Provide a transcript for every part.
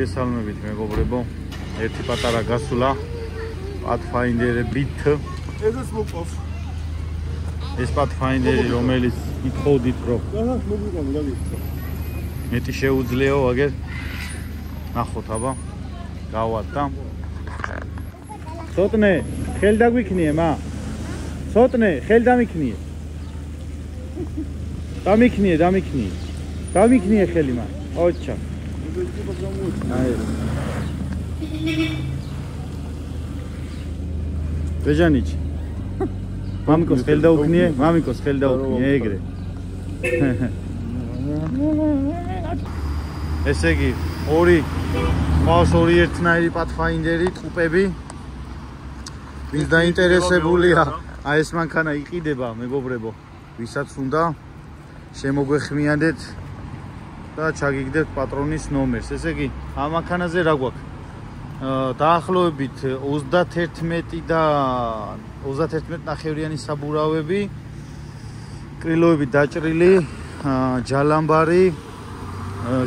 მოგესალმებით მეგობრებო. ერთი პატარა გასულა Pathfinderებით. ეს მოყავს. ეს Pathfinderi, რომელიც ითხოვდით, რომ მოგიყავ გავიქცა. მეტი შეუძლიაო, აგერ ნახოთ აბა. გავად და ცოტნე, ხელ დაგვიქნიე, მა. ცოტნე, ხელ დამიქნიე. დამიქნიე ხელი, მა. ოჩა. აი. ბეჟანიჩ. მამიკოს ხელ დაუქნიე, ეგრე. ესე იგი, ორი ერთნაირი Pathfinderi ტყუპები. ვინც დაინტერესებულია, აი ეს მანქანა იყიდება, მეგობრებო. ვისაც უნდა შემოგვეხმიანდეთ და ჩაგიგდებთ პატრონის ნომერს. ესე იგი, ამ მანქანაზე რა გვაქვს? დაახლოებით 31 და 31 ნახევრიანი საბურავები, კრილოები დაჭრილი, ჯალამბარი,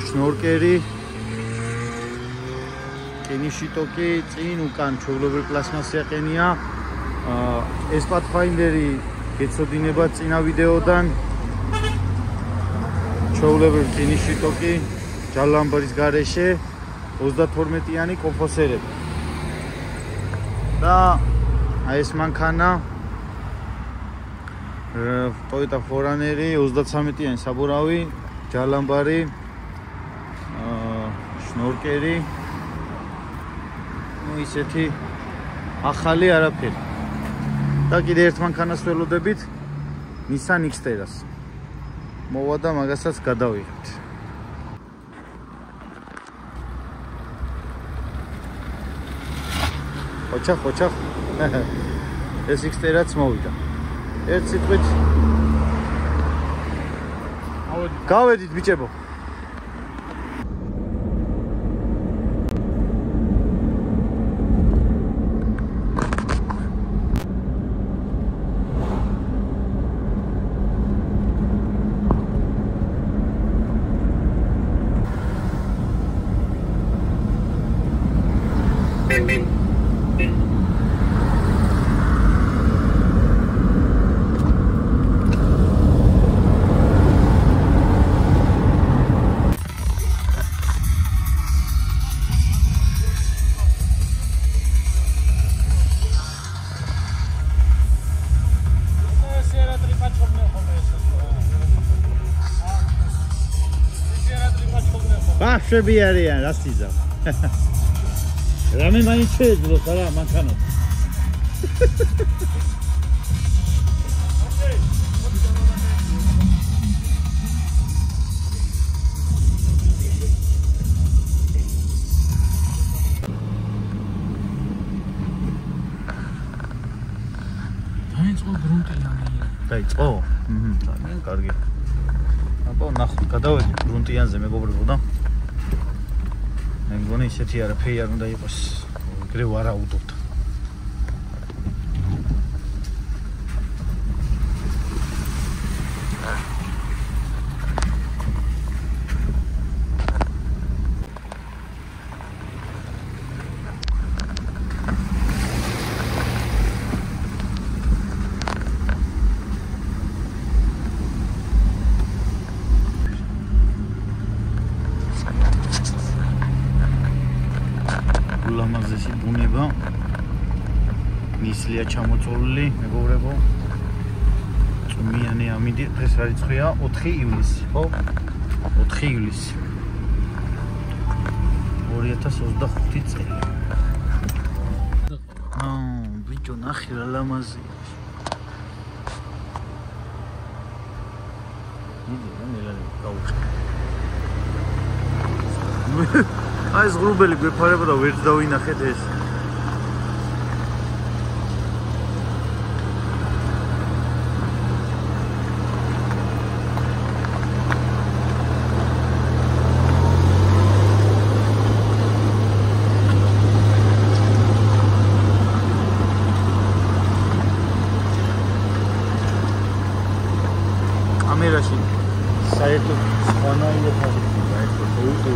შნორკერი, კინიშიტოკი, წინ უკან ჩვეულებრივი პლასმასი აყენია. ეს Pathfinderi გეცოდინება წინა ვიდეოდან. ჩვეულებრივი კინიშიტოკი, ჯალამბარის გარეშე 32-იანი კომფოსერები. და აი ეს მანქანა Toyota 4Runner 33-იანი საბურავი, ჯალამბარი, შნორკერი. ისეთი ახალი არაფერი. და კიდე ერთ მანქანას ველოდებით, Nissan Xterra-ს. მოვა და მაგასაც გადავიღებთ. ოჩახ. ეს Xterra-ც მოვიდა. ერთ სიტყვით გავედით ბიჭებო. ბავშვები არიან, რა სიზა. რამე მაინც შეეძლოს არა მანქანა. დაიწყო გრუნტიანი. დაიწყო? ძალიან კარგი. აბა ნახოთ, გადავედით გრუნტიანზე მეგობრებო და მე მგონი ისეთი არაფერი არ უნდა იყოს. ეგრე ვარაუდობთ. ლამაზესი ბუნება ნისლია ჩამოწოლილი მეგობრებო. წვიმიანი ამინდი დღეს არიცხვია 4 ივლისი, ხო? 4 ივლისი 2025 წელი. ბიჭო ნახე რა ლამაზი. აი ეს ღრუბელი გვეფარება და ვერც დავინახეთ ეს. კამერაში საერთოდ სხვანაირად აღიქნება ეს ფოტო.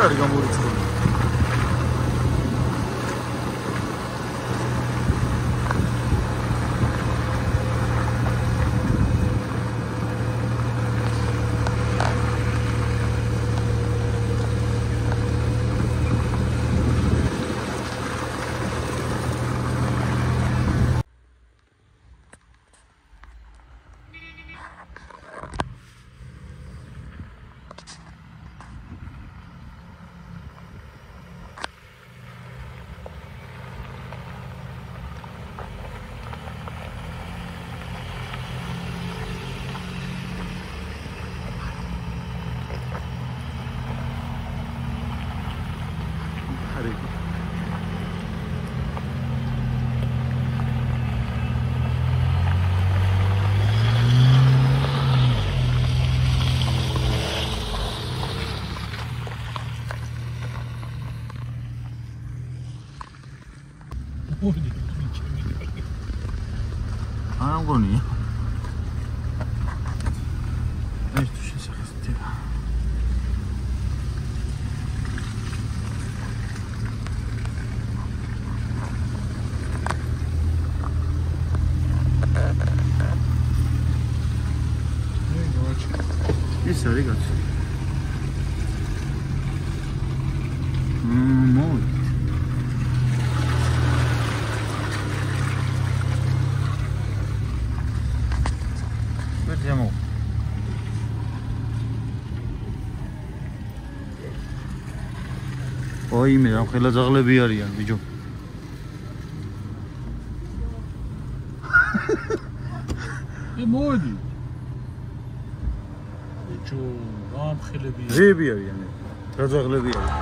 არ არის გამორიცხული. არ მგონია. ეს თუ შესახებია. ეს არის კაცი. მოი. Vediamo. Oi, მე რა ხელა ძაღლები არიან, ბიჭო. მოდი. ბიჭო, რა ხელები? ზები არიან. რა ძაღლები არიან?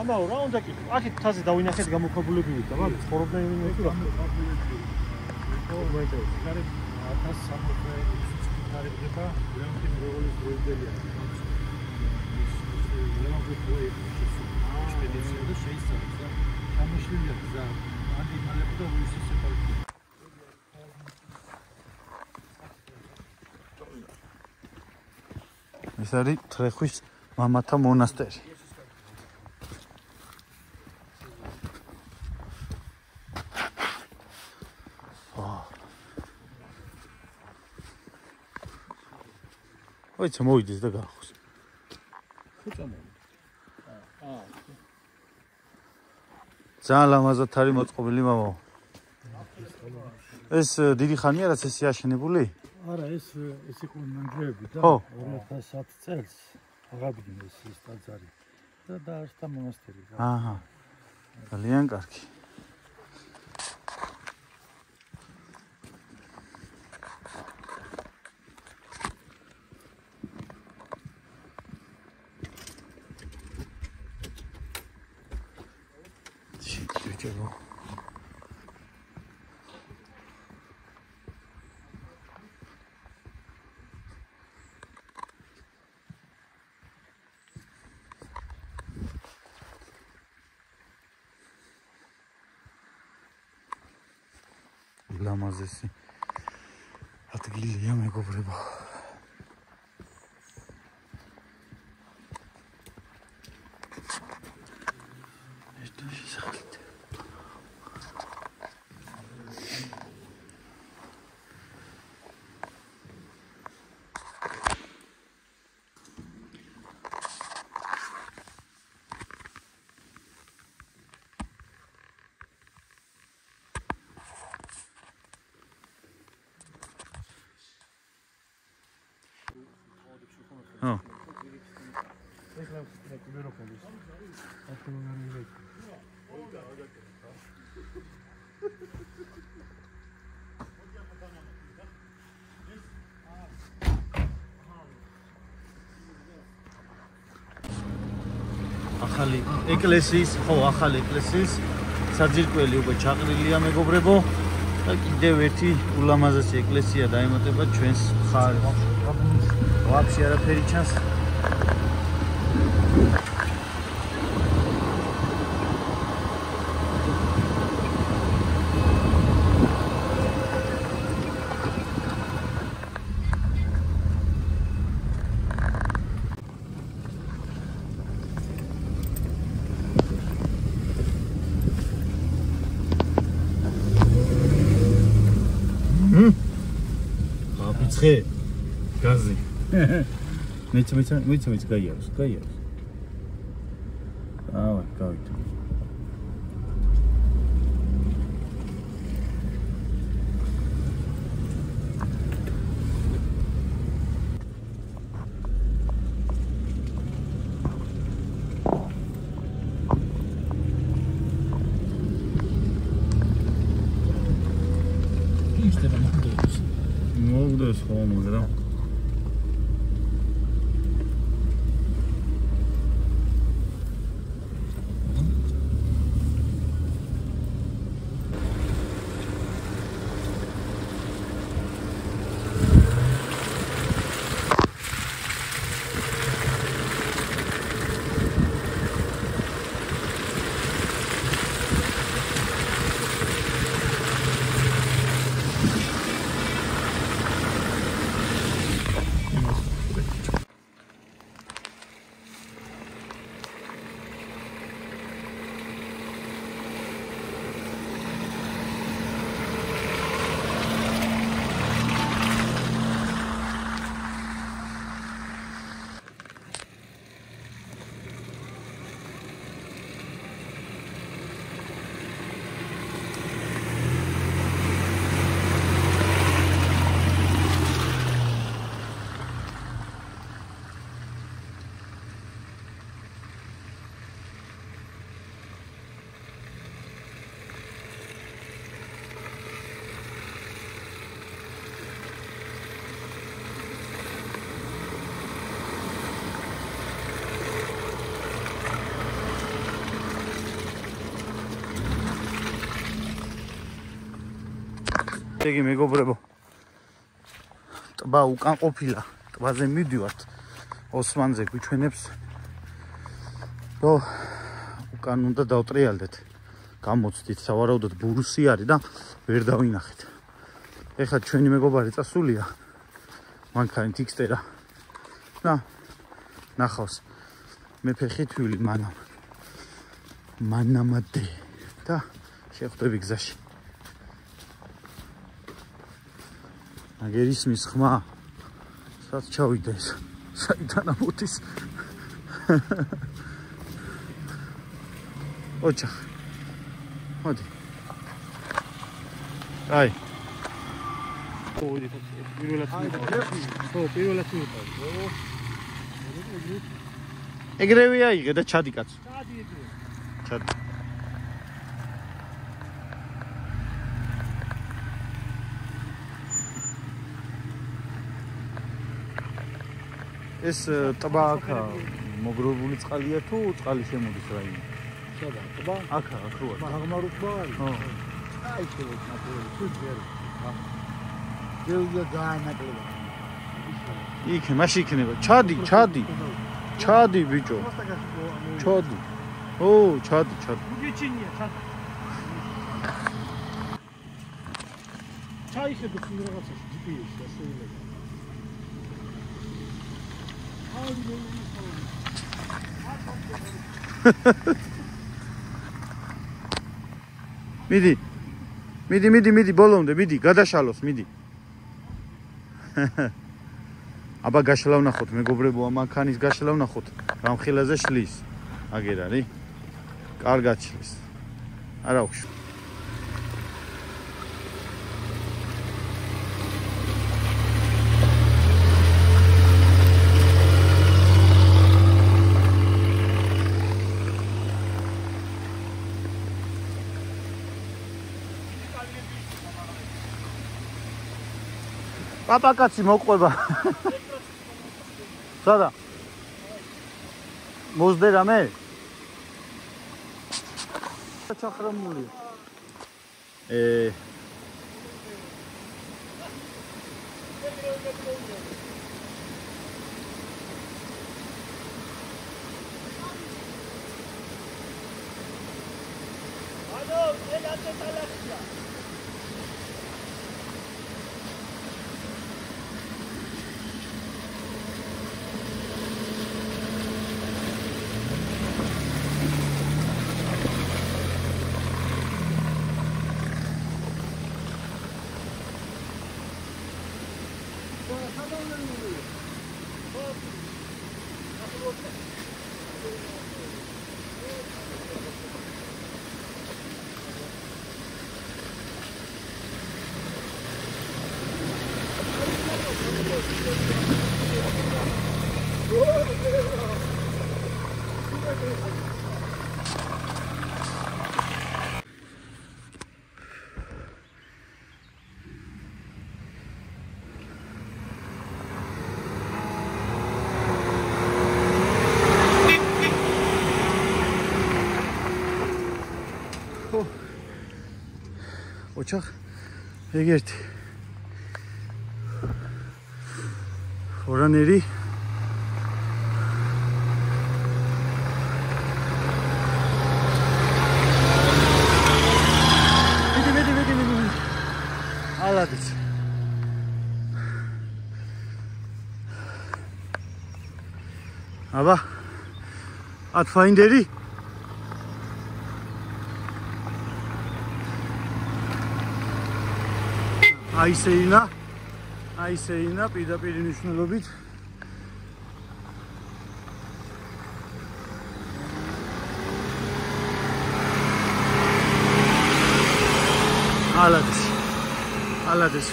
ამაო, რა უნდა კი? აქეთ თაზე დავინახეთ გამოქვაბულებივით და მაგ ცხოვრობდნენ იმენ თუ რა? Care 1300 care deva durante il ruolo dell'Italia. Non ho più spedizione 600. Am știut că ani mai putea să se facă. ეს არის ტრეხვის მამათა მონასტერი. ოიცა მოვიდეს და გაახოს. ძალიან ლამაზად არის მოწყობილი მამაო. ეს დიდი ხანია რაც ეს აშენებული? არა, ეს იყო ნანგრევები და 2010 წელს აღადგინეს ეს ტაძარი და დაარსდა მონასტერი. აჰა. ძალიან კარგი. ლამაზესი ადგილია მეგობრებო. Oh. ახალი ეკლესიის, ხო, ახალი ეკლესიის საძირკველი უკვე ჩაყრილია მეგობრებო და კიდევ ერთი ულამაზესი ეკლესია დაემატება ჩვენს მხარეს. Вообще არაფერი ჩანს. ცხე გაზი მეც გაიაროს ავა გავიდა მოგდეს ხო მაგრამ იგი მეგობრებო ტბა უკან ყოფილა ტბაზე მივდივართ ოსმანზე გვიჩვენებს და უკან უნდა დავტრიალდეთ გამოცდით სავარაუდოდ ბურუსი არის და ვერ დავინახეთ ეხლა ჩვენი მეგობარი წასულია მანქანით იქსტერა და ნახავს მე ფეხითვილი მანამადე და შეხვდები გზაში აგერ ისმის ხმა სადაც ჩავიდა ეს საიდან ამოდის ოჩახ მოდი აი ეგრევე აიღე და ჩადი კაცო ჩადი ეს ტბა აქა მოგროვებული წყალია თუ წყალი შემოდის რაიმე? სადა ტბა? აქა როა. მაგმარო ტბა არის. ხო. აი შეიძლება ნაპოლი, სულიერი. გეუზა დაანაკლება. იქ მაშინ იქნება. ჩადი ბიჭო. ჩადი. ო, ჩადი. უგეჩინია, ჩადი. ჩაიხედო იმ რაღაცაში GPS-ში ასე ილება. მიდი ბოლომდე მიდი გადაშალოს მიდი აბა გაშლავნახოთ მეგობრებო ამანქანის გაშლავნახოთ გამხილაზე შლის აგერ არის კარგად შლის არა უხშ პაპაკაცი მოყვება. სადა? მოზდე რამე? ჩახრამული. Alo, elate talaxia. ოჩახ ეგერთი ორანერი ვიდი ალადიც აბა ათფაინდერი აისეინა პირდაპირ მნიშვნელობით ალადეს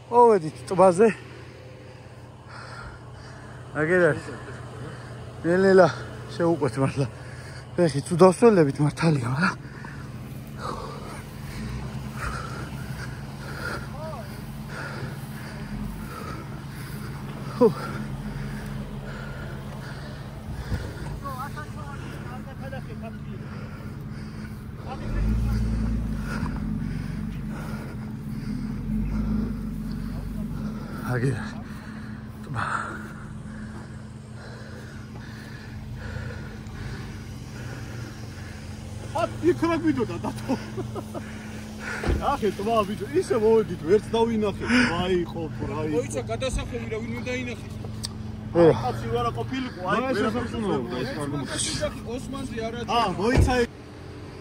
ოვედით ტბაზე აგერ არის ნელა შეუყვეთ მართლა ფეხი თუ დავსველებით მართალია მაგრამ აგერ ტბა იქრა ვიდოდა დათო ახე ტბა ვიდო ისე მოვედით ვერც დავინახეთ აი იყო რაი მოიცა გადასახები რა ვინ უნდა ინახეს კაცი ვარა ყოფილიყო აი ვერაფერსუნობდა ეს კარგო ოსმანზე არა მოიცა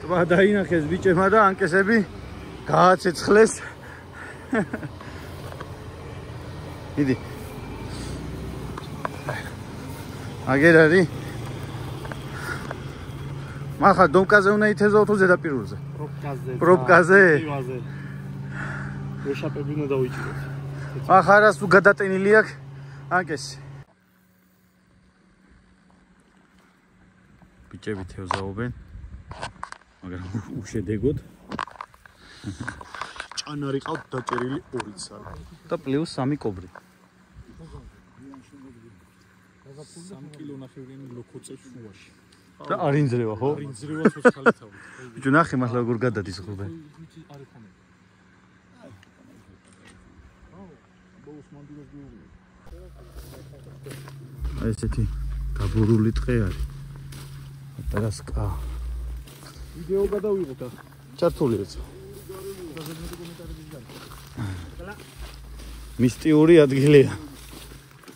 ტბა დაინახეს ბიჭებმა და ანკესები გააცეცხლეს იდი აგერ არის მახა დომკაზე უნდა ითეზო თუ ზედაპირულზე პრობკაზე ვეშაპები უნდა დავიჭიროთ ახ არას თუ გადატენილი აქვს ანკესი ბიჭები თევზაობენ მაგრამ უშედეგოდ ჭანარი ყავთ დაჭერილი 2 ცალი და პლუს 3 კობრი 3 კილონახევრიანი ლოქოცე შუაში და არინძრევა ხო? არინძრევა სოციალური თავი. ბიჭო ნახე მართლა როგორ გადადის ხუბე. ესეთი დაბურული ტყე არის. პატარასკა. ვიდეო გადავიღოთ ახლა. ჩართული ეცო. მისტიური ადგილია.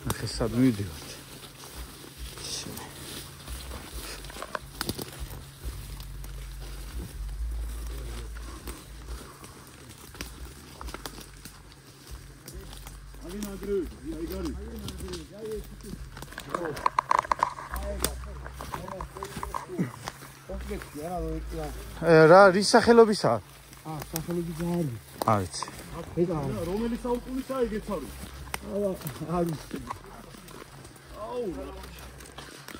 ახლა სად მივიდივართ? რა რის სახელობისაა? სახელობის ძალი. არის. რომელი საუკუნისაა ეგეც არის? არის.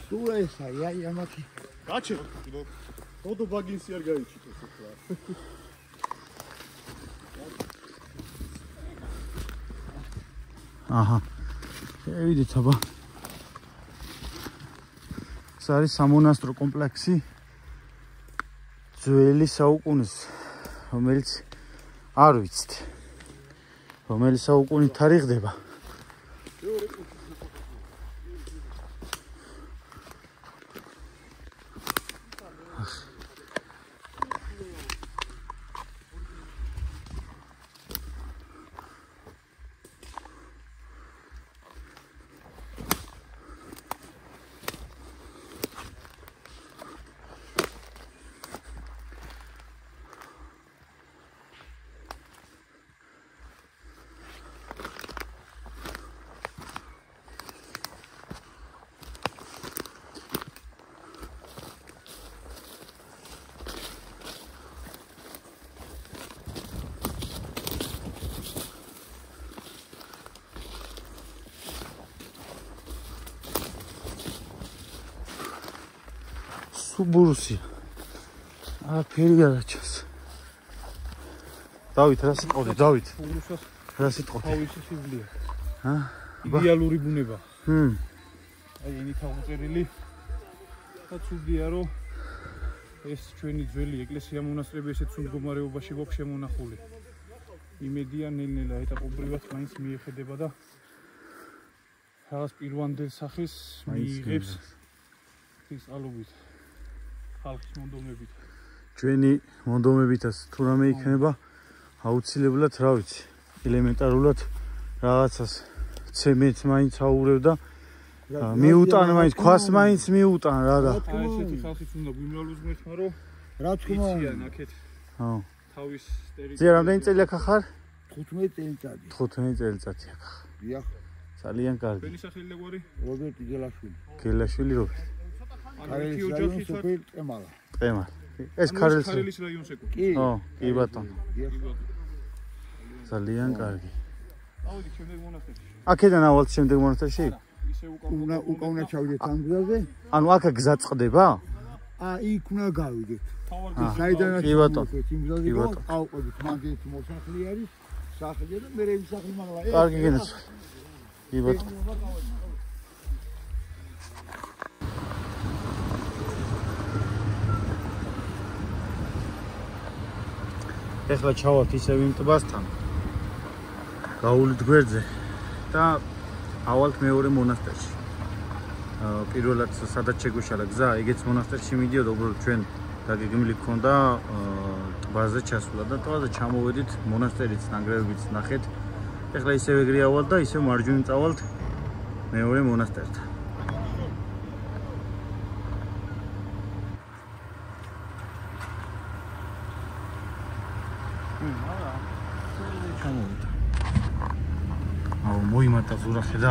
თუ ესა აი ამათი. გაჩე. დოდო ბაგინსი არ გაიჩიტოს ახლა. აჰა. შევიდით აბა. ეს არის სამონასტრო კომპლექსი. ძველი საუკუნის, რომელიც არ ვიცით. რომელი საუკუნით თარიღდება. თუ ბურუსია. ფერი არაჩას. დავით რა სიტყოდი, დავით. ბურუსას რა სიტყოდი? თავისი სიბლია. იდეალური ბუნება. აი ენით აღწერილი და ცუდია რომ ეს ჩვენი ძველი ეკლესია მონასტრები ესეთ სულ მდგომარეობაში გვაქვს შემონახული. იმედია ნელ-ნელა ეტაპობრივად მაინც მიეხედება და რაღაც პირვანდელ სახეს მიიღებს ის ალობით ხალხის მონდომებით. ჩვენი მონდომებითაც თუ რამე იქნება აუცილებლად რა ვიცი ელემენტარულად რაღაცას ცემენტს მაინც აურევდა მიუტან მაინც ქვას მაინც მიუტან რა და აი ესეთი ხალხიც უნდა გვიმრავლოს მეხმა რომ რა თქმა უნდა ნაკეთ თავის ზია რამდენი წელი აქ ახარ 15 წელიწადი 15 წელიწადი აქ ახარ დიახ ძალიან კარგი თქვენი სახელი ლეგვარი რობერტი გელაშვილი გელაშვილი რობერტი ქარელის რაიონის სოფელ ტემალა ტემა ეს ქარელის რაიონს ეკუთვნის კი ბატონო ძალიან კარგი ავიდით შემდეგ მონასტერში აქედან ავალთ შემდეგ მონასტერში ისე უკანა ჩავიდეთ ამ გზაზე ანუ აქ გზა წყდება იქ უნდა გავიდეთ თავარ საიდანაც კი ბატონო იმ გზაზე გავყავით მაგით მოსახლე არის სახლი და მე ის სახლი მაგლა კარგი გენაცვალე კი ბატონო ეხლა ჩავალთ ისევ იმ ტბასთან გავულით გვერდზე და ავალთ მეორე მონასტერში პირველად სადაც შეგვეშალა გზა ეგეც მონასტერში მიდიოდა უბრალოდ ჩვენ დაგეგმილი გქონდა ტბაზე ჩასვლა და ტბაზე ჩამოვედით მონასტერიც ნანგრევებიც ნახეთ ეხლა ისევ ეგრე ავალთ და ისევ მარჯვნივ წავალთ მეორე მონასტერთან მოიმატა ზურახე და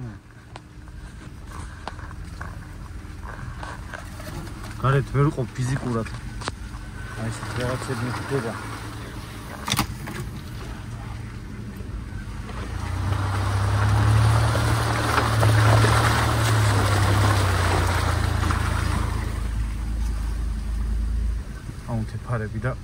გარეთ ვერ ვიყო ფიზიკურად აი ეს რაღაცები ხდება აუნთე ფარები და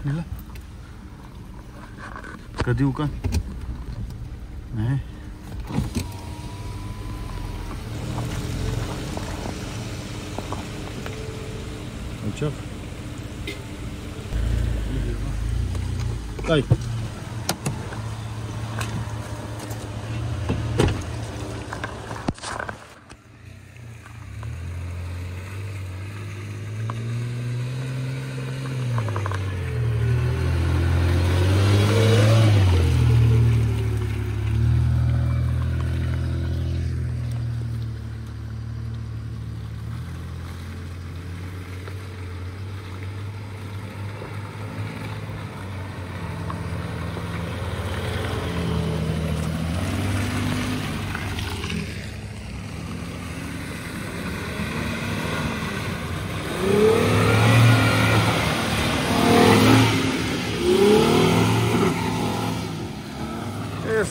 ნელა გადი უკან აჩა კაი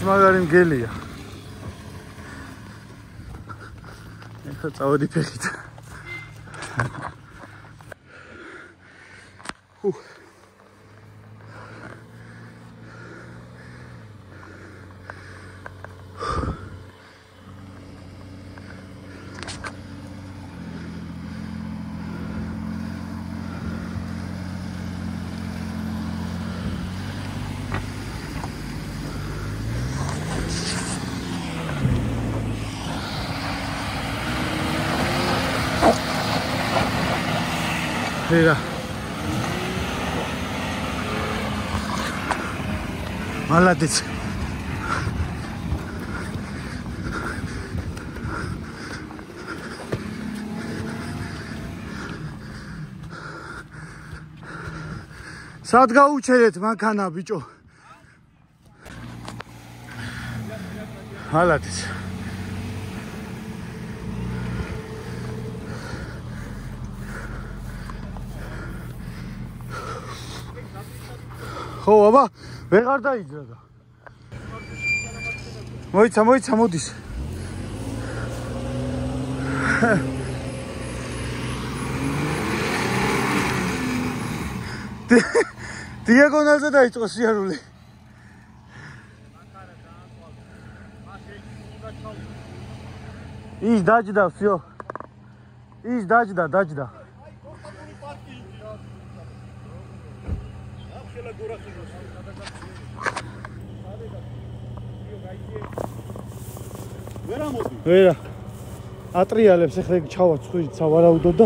მაგარი მგელია. ეხლა წავედი ფეხით. Hera. Молодец. Сад გაუჩერეთ მანქანა ბიჭო. Молодец. ხო, აბა, ვეღარ დაიძრა და. მოიცა, მოდის. დიაგონალზე დაიწყო სიარული. ის დაჯდა, всё. ის დაჯდა. ვერა ატრიალებს ახლა ჩავა ცხვირიც ავარაუდო და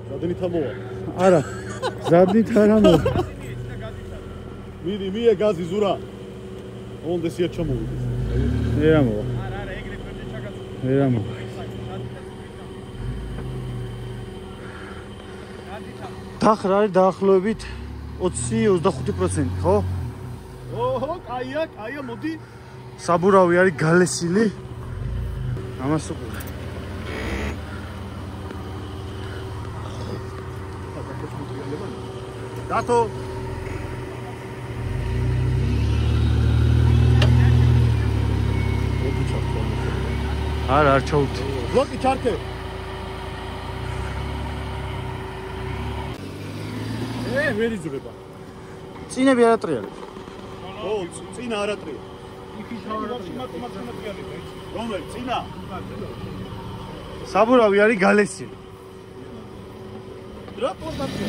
ზადნით ამოვა. არა ზადნით არ ამოვა. მიდე გაზი ზურა. ონდესია ჩამოვიდეს. ვერ ამოვა. ვერ ამოვა. დახრა არის დაახლოებით 20-25%, ხო? ოჰო, კაია, მოდი. საბურავი არის გალესილი. ამას უყურე. დათო. არა, არ ჩაუთ. ბლოკი ჩარქე. ვერ იძრება. წინები არ ატრიალებს. ო, წინა არ ატრია. რომელი წინა? საბურავი არის გალესილი. რა პორტაცია?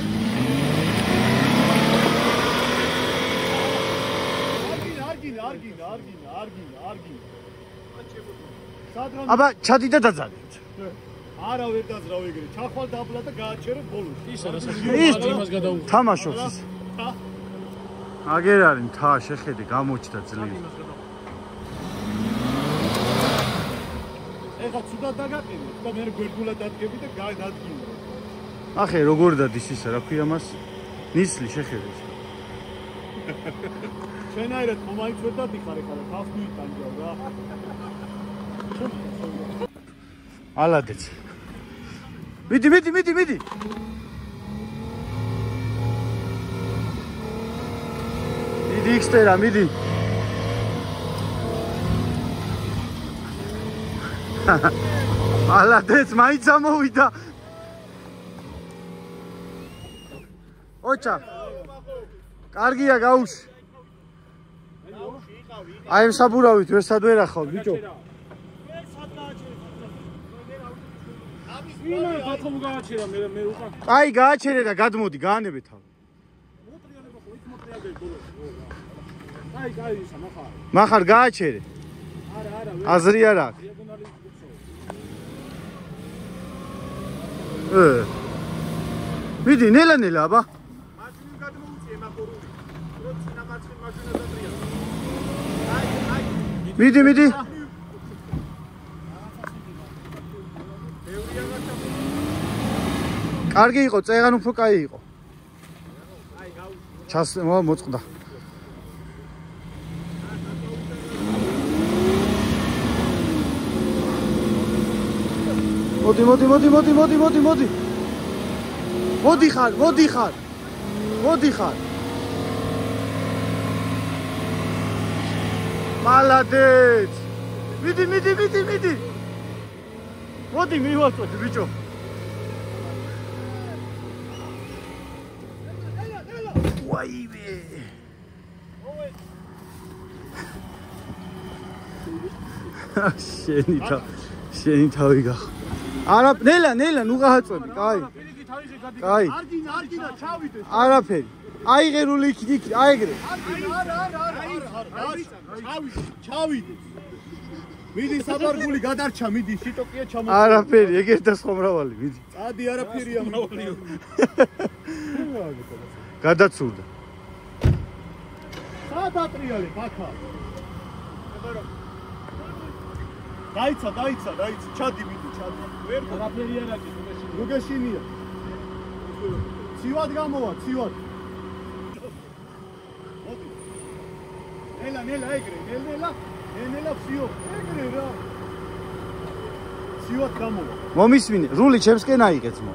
არგინა. სადღაც აბა ჩადი და დაძალეთ. არა ვერ დაძრავ ეგრე. ჩახვალ დაბლა და გააჩერე ბოლოს. ის თამაშობს ის. აგერ არის მთა, შეხედე, გამოჩნდა ძლიერ. ეხლა ცუდად დაგაყენე და მე გვერდულად დადგები და გადადგინე. ახე როგორ დადის ისა, რა ქვია მას? ნისლი შეხედე. ჩვენაირად მომაიც ვერ დადიხარ ეხლა თავს მიიტანჯავ რა. ალადეც. მიდი. მიდი ექსტერა, მიდი. ალადეც, მაინც ამოვიდა. ოჩა. კარგია გაუშვი. აი ამ საბურავით ვერსად ვერ ახავ, ბიჭო. ვინა დათომ გააჩერა მე უკან. აი გააჩერე და გადმოდი, გაანებე თავი. მოტრიალება ხო იქ მოტრიალდება ბოლოს. აი ისა მახარ. მახარ გააჩერე. არა. აზრი არ აქვს. მიდი, ნელა, აბა. მაშინ გადმოუწიე მახორი. როცინა მაშინ მაშინა დატრია. აი. მიდი. კარგი იყო, წეღან უფრო კაი იყო. აი გაუჩი. ჩას მოწყდა. მოდი. მოდი ხარ. Молодец. მიდი. მოდი მივაწვეთ ბიჭო. ვაიმე. შენი თავი გახ. არა, ნელა, ნუ გააწვევი, კაი. კაი. არგინა, ჩავიდეს. არაფერი. აიღერული იქ, აიღრე. არა. ჩავიდეს. მიდი საბარგული გადარჩა, მიდი შიტოკია ჩამო. არაფერი, ეგეთ და ხომრავალი, მიდი. წადი არაფერია მრავალიო. გადაცურდა. სად ატრიალე, ბაქა? დაიცა, ჩადი მიდი, ჩადი. ვერ არაფერი არ აქვს, მოგეშინია. ცივად გამოვა, ცივად. ნელა ეგრე, ნელა ფიო, ეგრე რა. ცივად გამოვა. მომისმინე, რული ჩემსკენ აიღეც მო.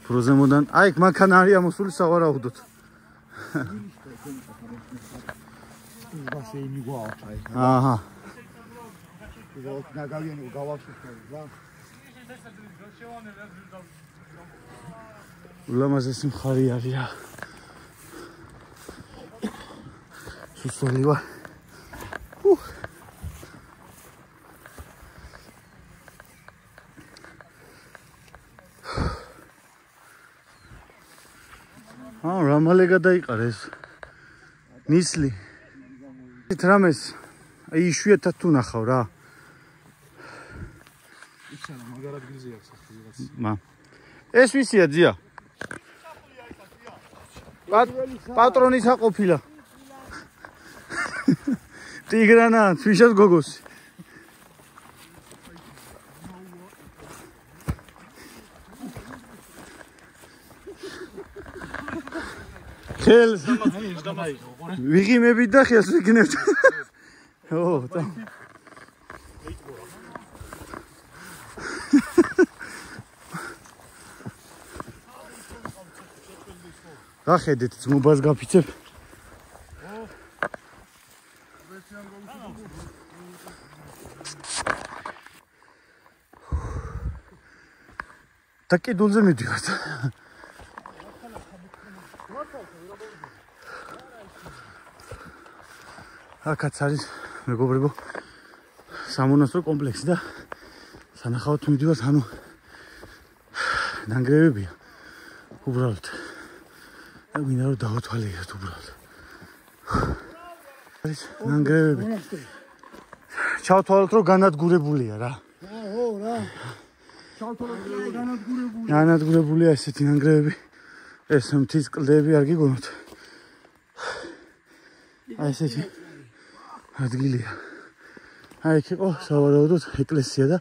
პროზემოდან, აი, მანქანა არის ამოსული სავარაუდოდ. აჰა. ნაგავიანი გავაშიფრე რა. ულამაზესი მხარი არის რა. სუსტული ვარ. რა მალე გადაიყარეს. ნისლი. ეს რამეს აი იშვიათად თუ ნახავ რა. ისანა მაგარ ადგილზე აქვს ახლა. მა. ეს ვისია ძია? პატრონის აყოფილა. ტიგრანა, თვიშას გოგოსი. ხელს ვიღიმებით და ხელს ვიგნებთ. ო, და. გახედეთ, ძმობას გაფიცებ. და კიდულზე მიდივართ. აქაც არის მეგობრებო სამონასტრო კომპლექსი და სანახავად მიდივართ, ანუ ნანგრევებია უბრალოდ. და მინდა რომ დავათვალიეროთ უბრალოდ. არის ნანგრევები. ჩავთვალოთ რომ განადგურებულია რა. ო რა. ჩავთვალოთ რომ განადგურებულია. განადგურებულია ესეთი ნანგრევები. ეს მთის კლდეები არ გიგონოთ. აი ესეთი ადგილია. აი იქ იყო სავარაუდოდ ეკლესია და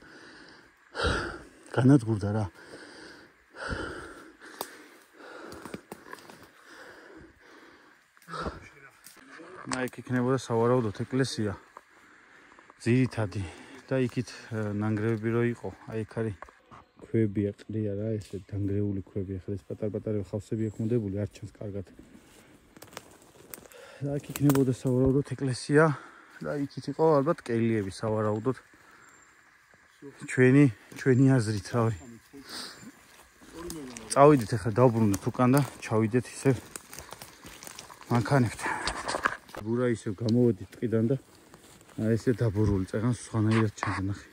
განადგურდა რა. აი იქ იქნებოდა სავარაუდოდ ეკლესია. ძირითადი და იქით ნანგრევები რო იყო. აი იქ არის ქვებია, ყრია რა, ესე დანგრეული ქვები. ახლა ეს პატარ-პატარა ხავსები აქვს მოდებული, არ ჩანს კარგად. და იქ იქნებოდა სავარაუდოდ ეკლესია. და იქით იყო ალბათ კელიები სავარაუდოდ. ჩვენი აზრით რავი. წავიდეთ ახლა დავბრუნდეთ უკან და ჩავიდეთ ისე მანქანებთან. ბურა ისე გამოვედით ტყიდან და აი ესე დაბურული წეგანს სხვანაირად ჩანდა ნახე.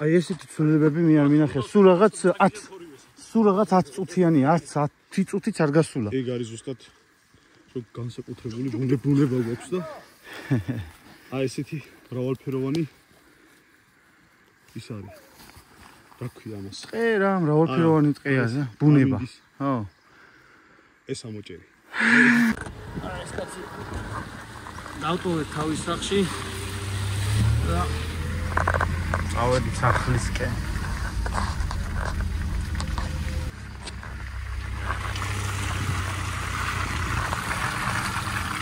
აი ესეთი ცვლილებები მე არ მინახე. სულ რაღაც 10 წუთიანია, 10 წუთიც არ გასულა. ეგ არის ზუსტად რომ განსაკუთრებული ბუნება გვაქვს და აი ესეთი მრავალფეროვანი ის არის. რა ქვია ამას? ტყე რა, მრავალფეროვანი ტყეა ზა, ბუნება. ხო. ეს ამოჭერი. აი ეს კაცი დავტოვეთ თავის სახლში და წავედით სახლისკენ.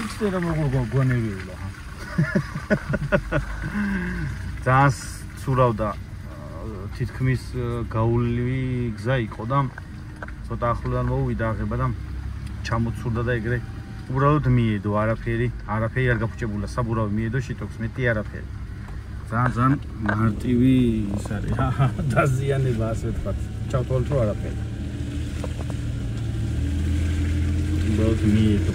ისე რომ გვანებიულა. ძას ცურავდა თითქმის გაული გზა იყო და ცოტა ახლოდან მოვიდა აღება და ჩამოცურდა და ეგრე უბრალოდ მიედო, არაფერი არ გაფუჭებულა, საბურავი მიედო, შიტოქს მეტი არაფერი. ძალიან მარტივი ის არის რა, დაზიანება ასე ვთქვათ. ჩავთვალოთ რომ არაფერი. უბრალოდ მიედო.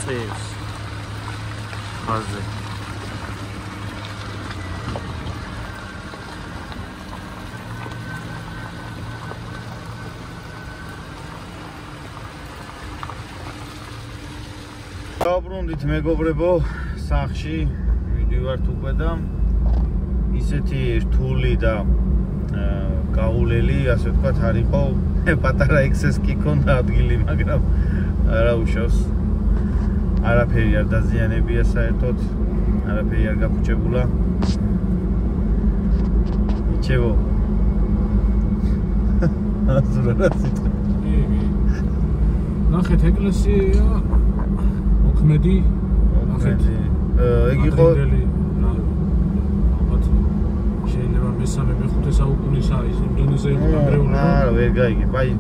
მიწევს ხაზზე. დავბრუნდით მეგობრებო სახლში მივიდივართ უკვე და ისეთი რთული და გაულელი, ასე ვთქვათ, არ იყო. პატარა ექსეს კი ქონდა ადგილი, მაგრამ არა უშავს. არაფერი არ დაზიანებია საერთოდ, არაფერი არ გაფუჭებულა. იჩევო. აზრა რა სიტყვა. ნახეთ ეკლესია მოქმედი, ნახეთ. ეგ იყო შეიძლება მესამე მეხუთე საუკუნის არის იმ დონეზე იყო გამრეული. არა, ვერ გაიგებ. აი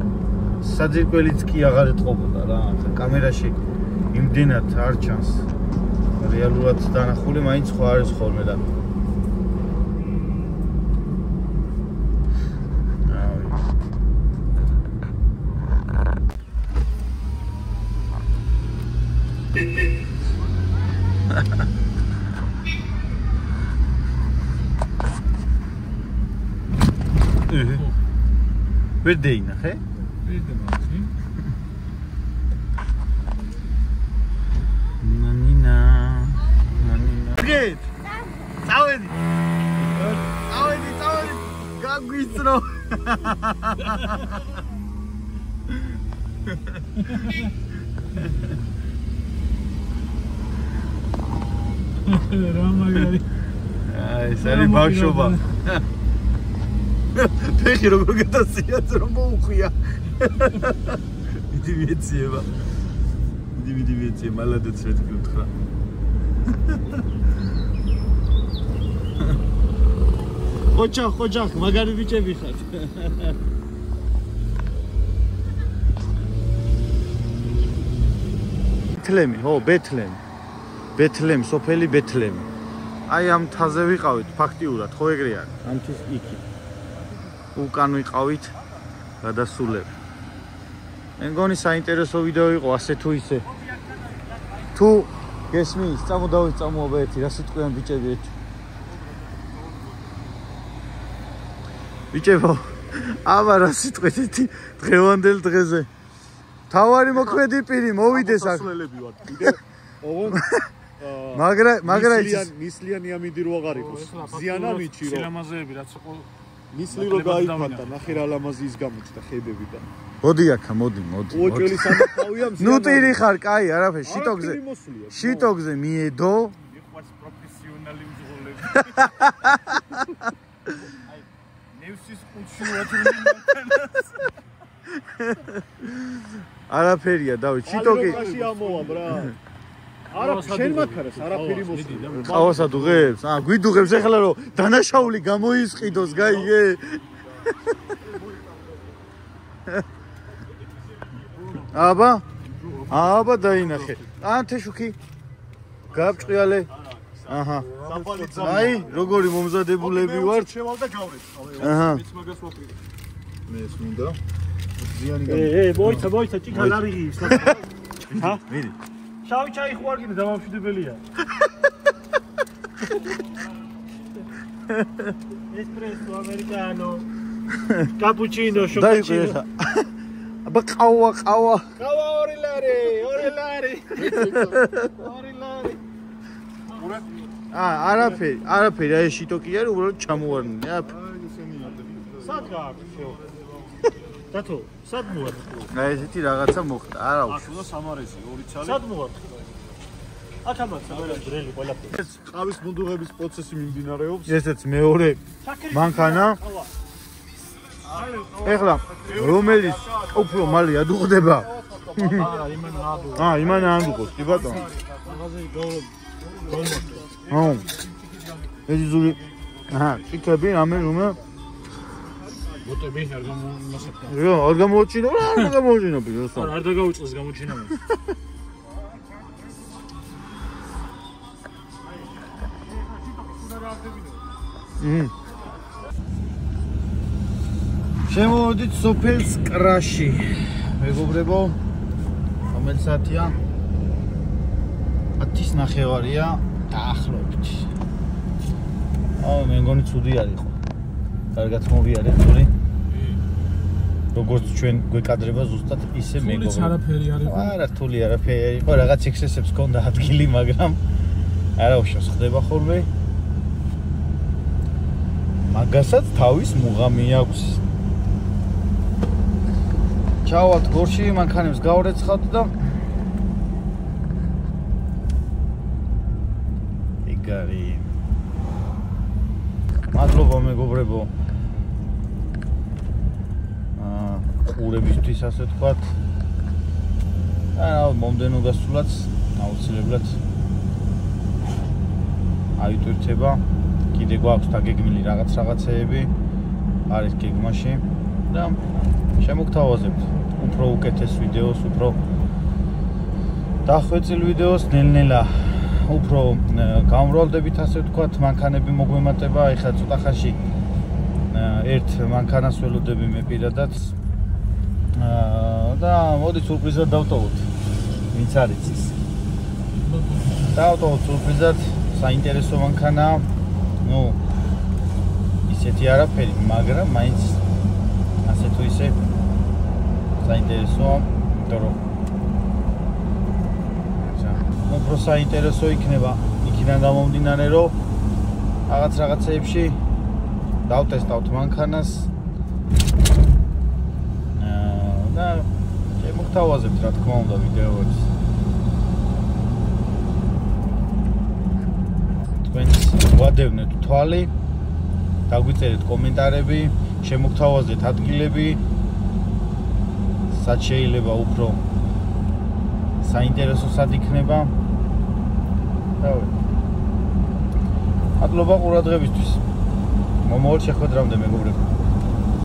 საძირკველიც კი აღარ ეთყობოდა რა. კამერაში იმდენად არ ჩანს. რეალურად დანახული მაინც ხო არის ხოლმე და. ვერ დაინახე? ვერ დამახსი. ნანინა. გეთ. წავედი. გაგვიწრო. რა მაგარი. აი, სარი ბავშვობა. ფეხი როგორ გადასიაც რომ მოუხვია. მიდი მეციება. მიდი მეციე, მალადაც რა თქვი უთხრა. ხოჯახ, მაგარი ბიჭები ხართ. ბეთლემი, ბეთლემ, სოფელი ბეთლემი. აი ამ თაზე ვიყავით ფაქტიურად, ხო ეგრე არის? ამთვის იქი. უკან ვიყავით გადასულები. მე მგონი საინტერესო ვიდეო იყო ასე თუ ისე. თუ გესმის, წამოვა ერთი, რა სიტყვიან ბიჭები ერთი. ბიჭებო, აბა რა სიტყვით ერთი დღევანდელ დღეზე. თავარი მოქმედი პირი მოვიდეს აქ. დასასრულები ვართ. კიდე ოღონ მაგრა ნისლიანი ამინდი რო აღარ იყოს. ზიანა მიჩი რო. სილამაზეები რაც იყო ნისლი რო გაიფანტა, ნახე რა ლამაზი ის გამოჩნდა ხედები და. მოდი აქა, მოდი. უოჭველი სამთავია ნუ ტირი ხარ, კაი, არაფერი, შიტოგზე მიედო. იყვას პროფესიონალი უძღოლები. აი, ნევსის ყუთში ვაჭრუნდანას. არაფერია, დავით, შიტოგი. კაში ამოვა, ბრა. არა, შენ მაქარას, არაფერი მოსულა. ყავას ადუღებს? გვიდუღებს ეხლა რომ დანაშაული გამოისყიდოს, გაიგე? აბა დაინახე. თეშუქი. გაბჭყიალე. აჰა. აი, როგორი მომზადებულები ვართ. შევალ და გავრეთ. აჰა. მეც მაგას ვაფრინე. მეც მინდა. ზიანი მოიცა, ჭიქა არიღის. ჰა? მიდი. შავი ჩაი ხوارგინე დამამშვიდებელია. ესპრესო, ამერიკანო, კაპუჩინო, შოკოლადო. აბა ყავა. ყავა 2 ლარი. 2 ლარი. არაფერი, აი შიტოკია რომ უბრალოდ ჩამოვარდნი. სად გააქვს? დათო, სად მოარ? აი ესეთი რაღაცა მოხდა, არა უშ. ახლა სამარესი 2 ცალი. სად მოარ? ათამაც დრელი ყველაფერი. ეს ყავის მუდუღების პროცესი მიმდინარეობს. ესეც მეორე მანქანა. ეხლა რომელიც უფრო მალე ადუღდება? იმან ანდუყოს, კი ბატონო. ეს ზური. ჭიქები ამე რომა ბოტები არ გამომასაკდა. არ გამოუჩინო, არ გამოუჩინო ბიჭო. არ დაგაუწყეს გამოჩინა. შემოვიდით სოფელ სკრაში. მეგობრებო, რომელი საათია? 10-ის ნახევარია დაახლოებით. მე მგონი ცუდი არის ხო. კარგად მოვიარე თული. როგორც ჩვენ გვეკადრება ზუსტად ისე მეგობრებო. თულიც არაფერი არ იყო. არა, თული არაფერი არ იყო, რაღაც ექსესებს ჰქონდა ადგილი, მაგრამ არა უშავს ხდება ხოლმე. მაგასაც თავის მუღამი აქვს. ჩავალთ გორში, მანქანებს გავრეცხავთ და ეგარი. მადლობა მეგობრებო. ყურებისთვის ასე თქვათ. მომდენო გასულაც აუცილებლად აიტვირთება. კიდე გვაქვს დაგეგმილი რაღაცეები არის გეგმაში და შემოგთავაზებთ უფრო უკეთეს ვიდეოს, უფრო დახვეწილ ვიდეოს, ნელ-ნელა უფრო გამრავლდებით ასე ვთქვათ, მანქანები მოგვემატება, ეხლა ცოტა ხანში ერთ მანქანას ველოდები მე პირადად და მოდი სურპრიზად დავტოვოთ. ვინც არ იცის. დავტოვოთ სურპრიზად, საინტერესო მანქანაა. ნუ ისეთი არაფერი, მაგრამ მაინც ასე თუ ისე საინტერესოა, იმიტომ რომ უფრო საინტერესო იქნება იქიდან გამომდინარე, რომ რაღაცეებში დავტესტავთ მანქანას და შემოგთავაზებთ რა თქმა უნდა ვიდეოებს. თქვენს გვადევნეთ თვალი, დაგვიწერეთ კომენტარები, შემოგთავაზეთ ადგილები, სად შეიძლება უფრო საინტერესო სად იქნება. მადლობა ყურადღებისთვის. მომავალ შეხვედრამდე მეგობრებო.